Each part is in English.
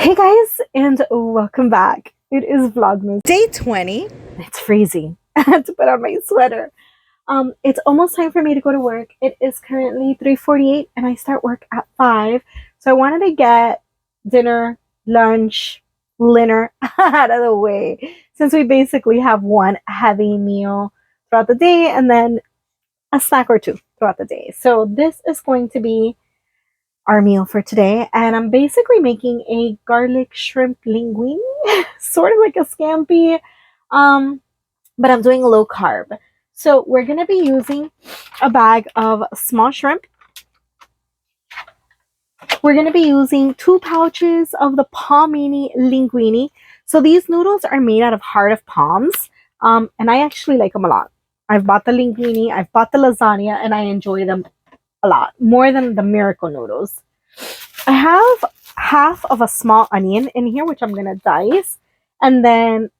Hey guys, and welcome back. It is Vlogmas Day 20. It's freezing. I had to put on my sweater. It's almost time for me to go to work. It is currently 3:48 and I start work at 5. So I wanted to get dinner, lunch, dinner out of the way since we basically have one heavy meal throughout the day and then a snack or two throughout the day. So this is going to be our meal for today, and I'm basically making a garlic shrimp linguine, sort of like a scampi, but I'm doing low carb. So we're gonna be using a bag of small shrimp. We're gonna be using 2 pouches of the palmini linguine. So these noodles are made out of heart of palms, and I actually like them a lot. I've bought the linguine, I've bought the lasagna, and I enjoy them a lot more than the miracle noodles. I have half of a small onion in here, which I'm going to dice, and then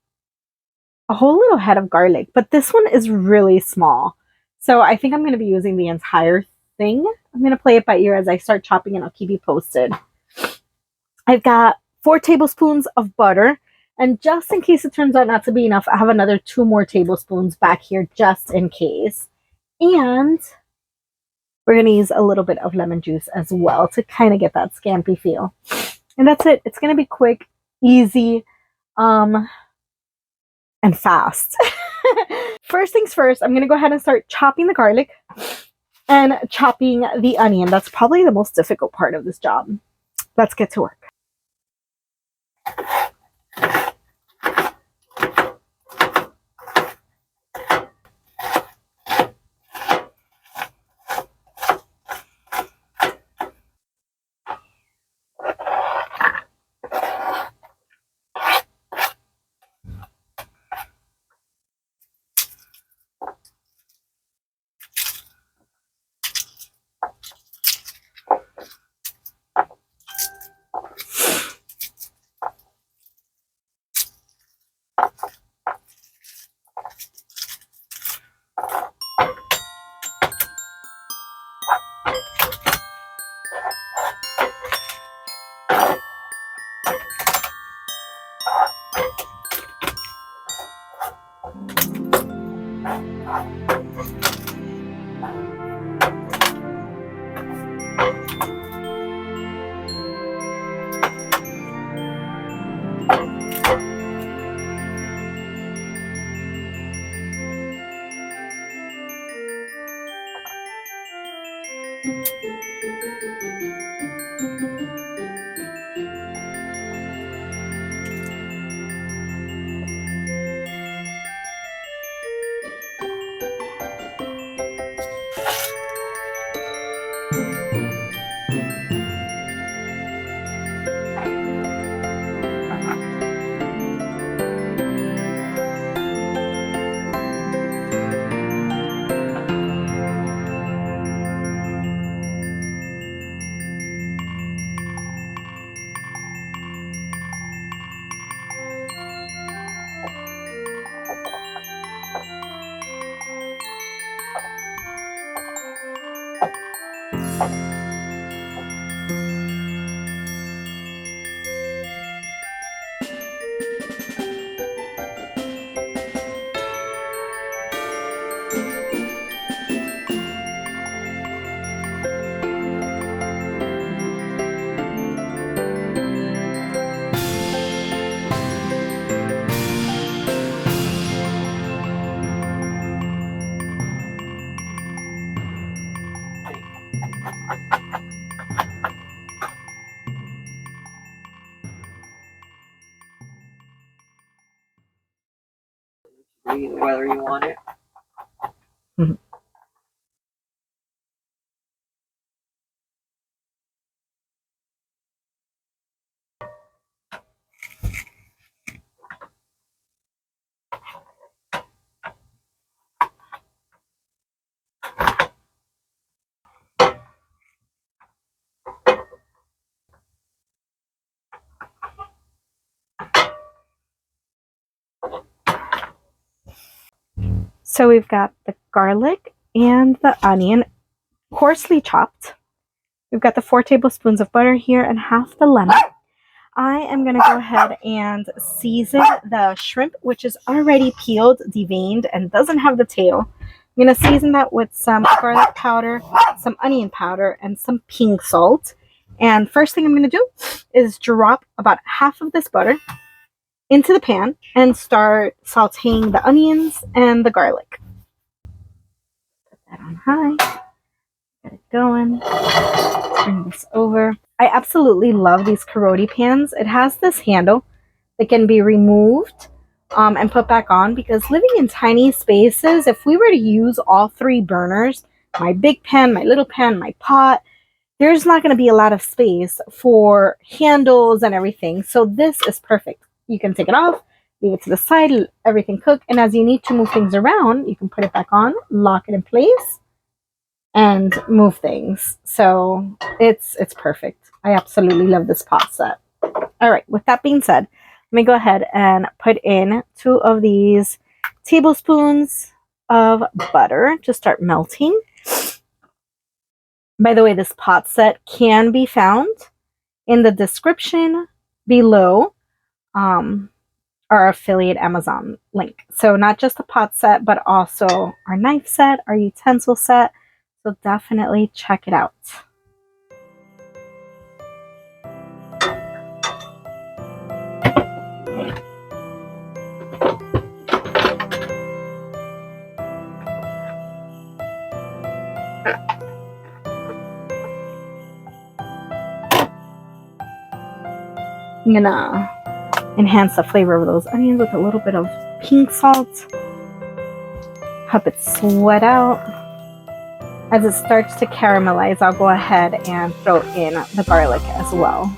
a whole little head of garlic. But this one is really small. So I think I'm going to be using the entire thing. I'm going to play it by ear as I start chopping, and I'll keep you posted. I've got 4 tablespoons of butter. And just in case it turns out not to be enough, I have another 2 more tablespoons back here just in case. And we're going to use a little bit of lemon juice as well to kind of get that scampi feel. And that's it. It's going to be quick, easy, and fast. First things first, I'm going to go ahead and start chopping the garlic and chopping the onion. That's probably the most difficult part of this job. Let's get to work. Whether you want it. Mm-hmm. So we've got the garlic and the onion coarsely chopped. We've got the 4 tablespoons of butter here and half the lemon. I am going to go ahead and season the shrimp, which is already peeled, deveined, and doesn't have the tail. I'm going to season that with some garlic powder, some onion powder, and some pink salt. And first thing I'm going to do is drop about half of this butter into the pan and start sauteing the onions and the garlic. Put that on high. Get it going. Bring this over. I absolutely love these karoti pans. It has this handle that can be removed and put back on, because living in tiny spaces, if we were to use all three burners, my big pan, my little pan, my pot, there's not going to be a lot of space for handles and everything. So this is perfect. You can take it off, leave it to the side, let everything cook, and as you need to move things around, you can put it back on, lock it in place, and move things. So it's perfect. I absolutely love this pot set. All right, with that being said, let me go ahead and put in 2 of these tablespoons of butter to start melting. By the way, this pot set can be found in the description below our affiliate Amazon link. So not just the pot set, but also our knife set, our utensil set. So definitely check it out. I'm gonna enhance the flavor of those onions with a little bit of pink salt. Help it sweat out. As it starts to caramelize, I'll go ahead and throw in the garlic as well.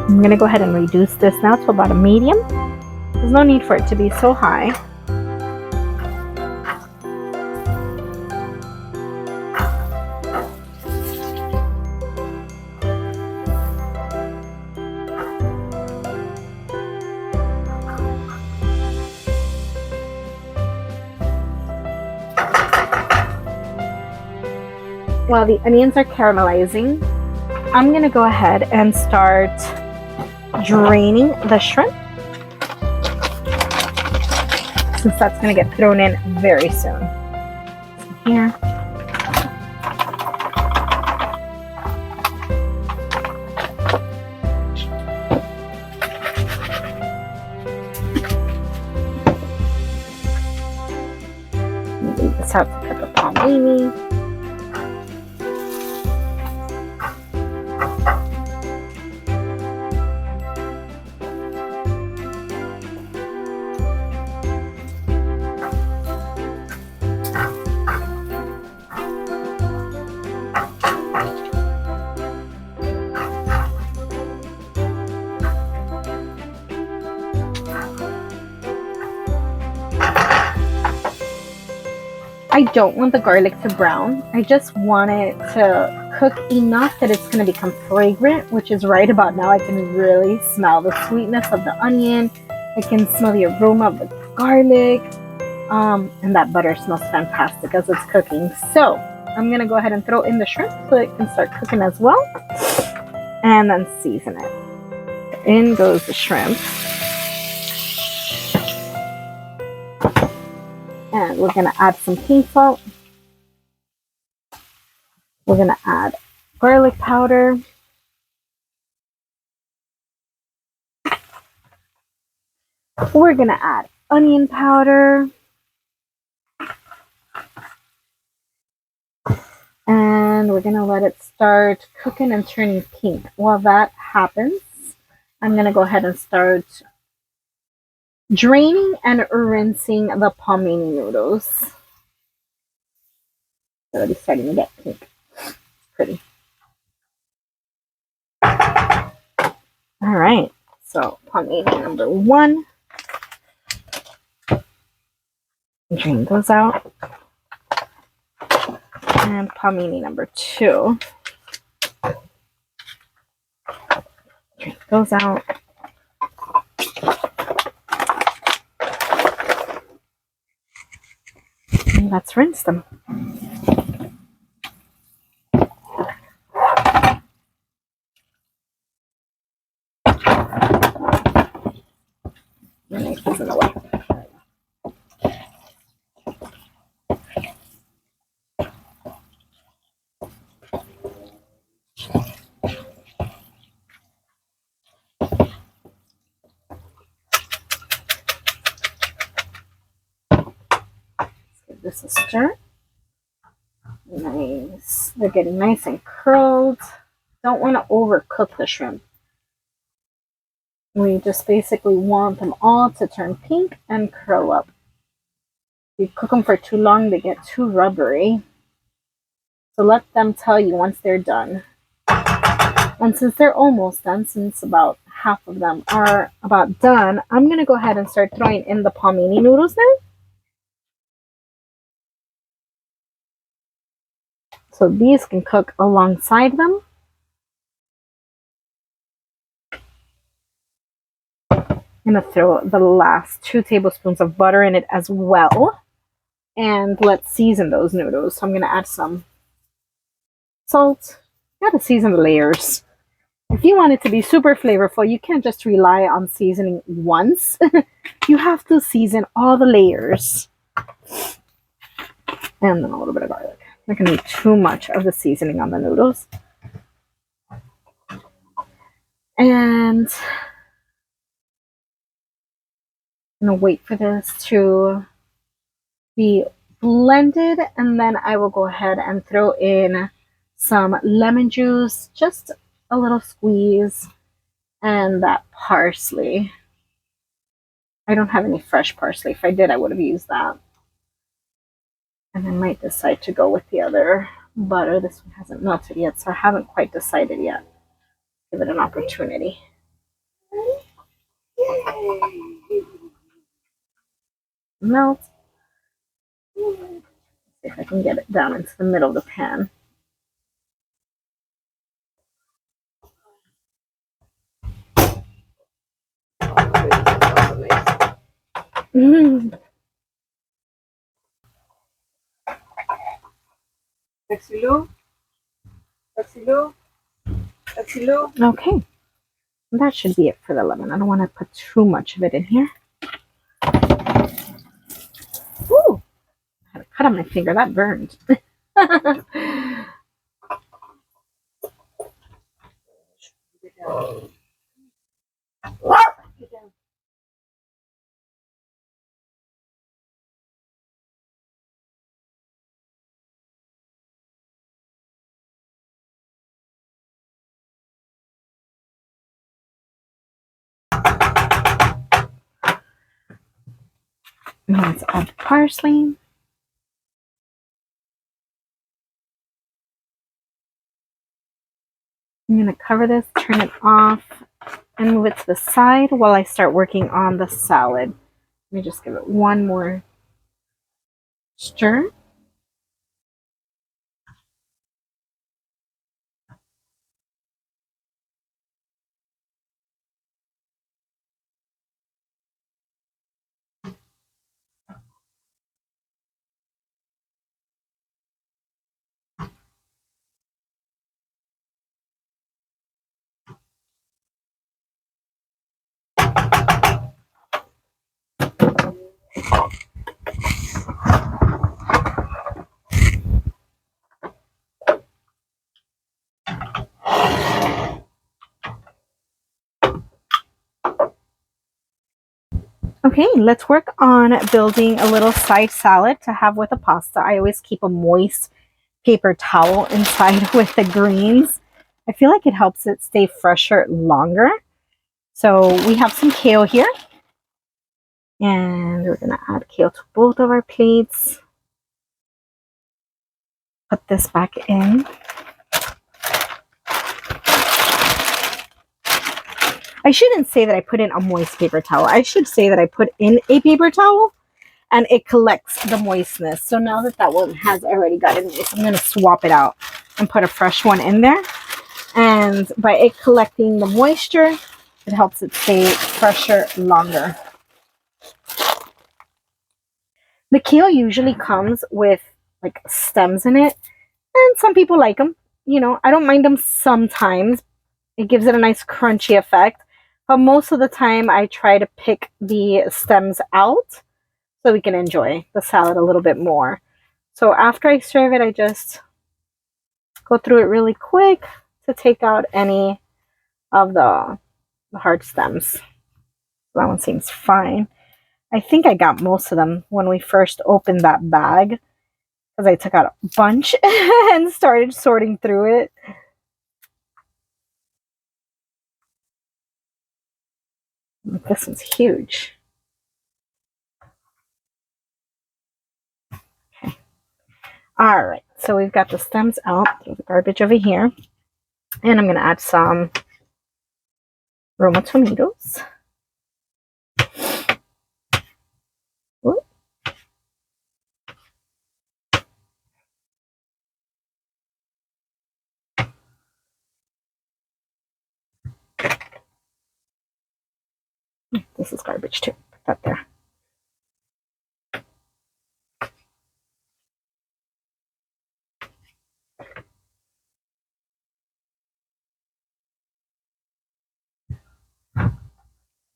I'm going to go ahead and reduce this now to about a medium. There's no need for it to be so high. While the onions are caramelizing, I'm going to go ahead and start draining the shrimp, since that's going to get thrown in very soon. So here. Leave this out to pepper palmini. I don't want the garlic to brown. I just want it to cook enough that it's going to become fragrant, which is right about now. I can really smell the sweetness of the onion. I can smell the aroma of the garlic. And that butter smells fantastic as it's cooking. So I'm going to go ahead and throw in the shrimp so it can start cooking as well. And then season it. In goes the shrimp. And we're going to add some pink salt. We're going to add garlic powder. We're going to add onion powder. And we're going to let it start cooking and turning pink. While that happens, I'm going to go ahead and start draining and rinsing the palmini noodles. It's already starting to get pink. Pretty. All right. So palmini number 1. Drain those out. And palmini number 2. Drain those out. And let's rinse them. Give this a stir. Nice. They're getting nice and curled. Don't want to overcook the shrimp. We just basically want them all to turn pink and curl up. If you cook them for too long, they get too rubbery. So let them tell you once they're done. And since they're almost done, since about half of them are about done, I'm going to go ahead and start throwing in the palmini noodles now. So these can cook alongside them. I'm going to throw the last 2 tablespoons of butter in it as well. And let's season those noodles. So I'm going to add some salt. You got to season the layers. If you want it to be super flavorful, you can't just rely on seasoning once. You have to season all the layers. And then a little bit of garlic. Not going to be too much of the seasoning on the noodles. And I'm going to wait for this to be blended, and then I will go ahead and throw in some lemon juice, just a little squeeze, and that parsley. I don't have any fresh parsley. If I did, I would have used that. And I might decide to go with the other butter. This one hasn't melted yet, so I haven't quite decided yet. Give it an opportunity. Melt. See if I can get it down into the middle of the pan. Okay, that should be it for the lemon. I don't want to put too much of it in here. Ooh, I had a cut on my finger. That burned. Let's add parsley. I'm going to cover this, turn it off, and move it to the side while I start working on the salad. Let me just give it one more stir. Okay, let's work on building a little side salad to have with the pasta. I always keep a moist paper towel inside with the greens. I feel like it helps it stay fresher longer. So we have some kale here. And we're going to add kale to both of our plates. Put this back in. I shouldn't say that I put in a moist paper towel. I should say that I put in a paper towel and it collects the moistness. So now that that one has already gotten moist, I'm going to swap it out and put a fresh one in there. And by it collecting the moisture, it helps it stay fresher longer. The kale usually comes with like stems in it, and some people like them. You know, I don't mind them sometimes. It gives it a nice crunchy effect, but most of the time I try to pick the stems out so we can enjoy the salad a little bit more. So after I serve it, I just go through it really quick to take out any of the hard stems. That one seems fine. I think I got most of them when we first opened that bag because I took out a bunch and started sorting through it. This one's huge. Okay. All right, so we've got the stems out, throw the garbage over here, and I'm going to add some Roma tomatoes. Ooh. This is garbage too. Put that there.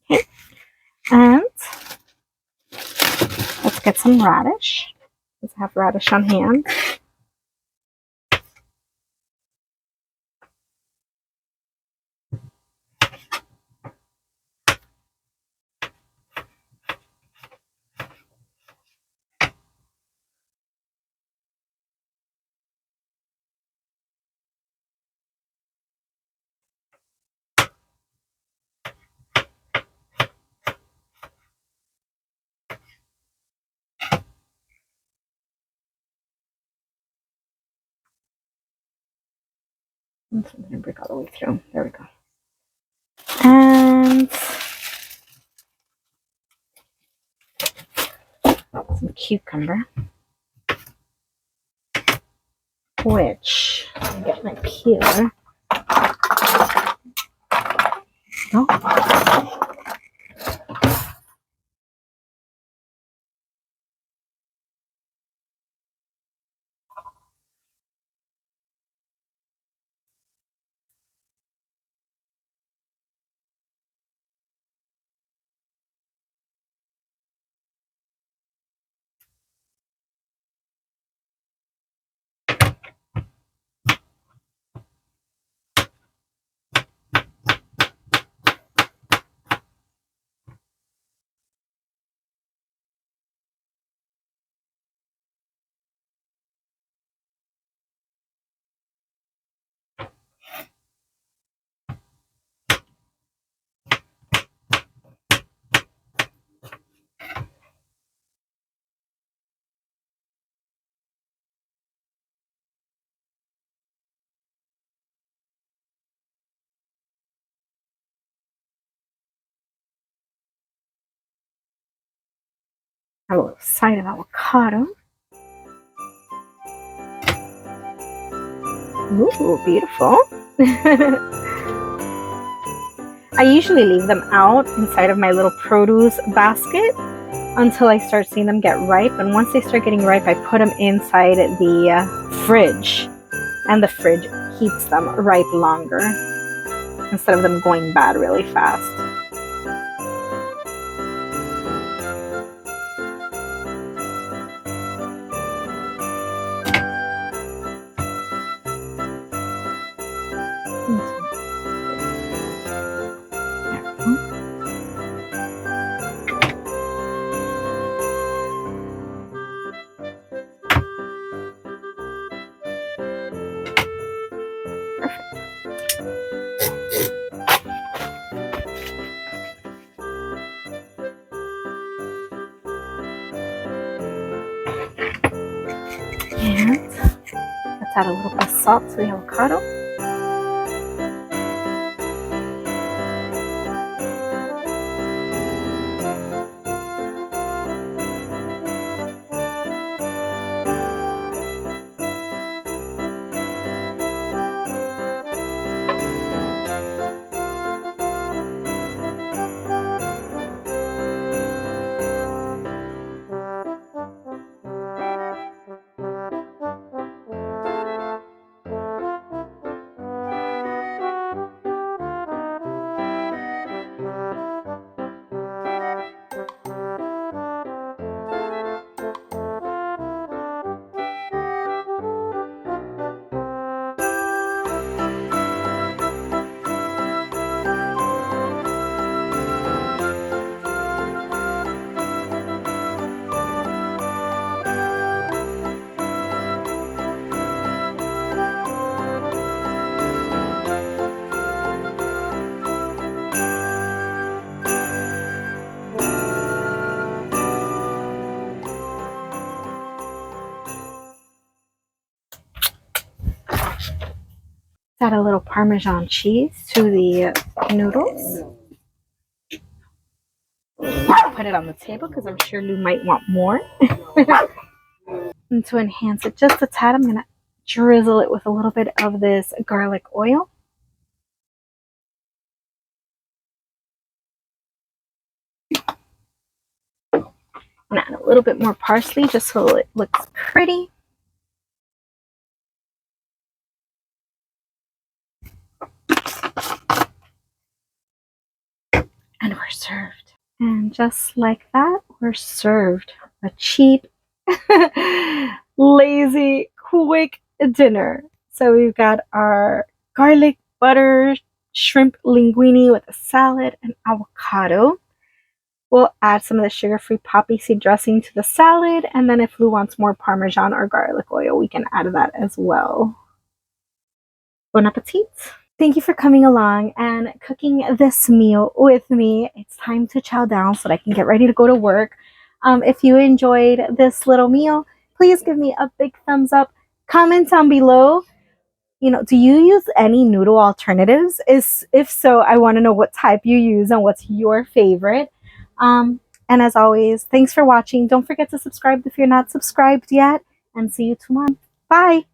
Okay. And let's get some radish. Let's have radish on hand. I'm going to break all the way through. There we go. And some cucumber, which I'll get my peeler. Oh. A little side of avocado. Ooh, beautiful. I usually leave them out inside of my little produce basket until I start seeing them get ripe. And once they start getting ripe, I put them inside the fridge. And the fridge keeps them ripe longer instead of them going bad really fast. And let's add a little bit of salt to the avocado. Add a little Parmesan cheese to the noodles. Put it on the table because I'm sure Lou might want more. And to enhance it just a tad, I'm going to drizzle it with a little bit of this garlic oil. And add a little bit more parsley just so it looks pretty. And we're served. And just like that, we're served. A cheap, lazy, quick dinner. So we've got our garlic butter shrimp linguine with a salad and avocado. We'll add some of the sugar-free poppy seed dressing to the salad, and then if Lou wants more Parmesan or garlic oil, we can add that as well. Bon appetit! Thank you for coming along and cooking this meal with me. It's time to chow down so that I can get ready to go to work. If you enjoyed this little meal, please give me a big thumbs up. Comment down below. Do you use any noodle alternatives? If so, I want to know what type you use and what's your favorite. And as always, thanks for watching. Don't forget to subscribe if you're not subscribed yet. And see you tomorrow. Bye!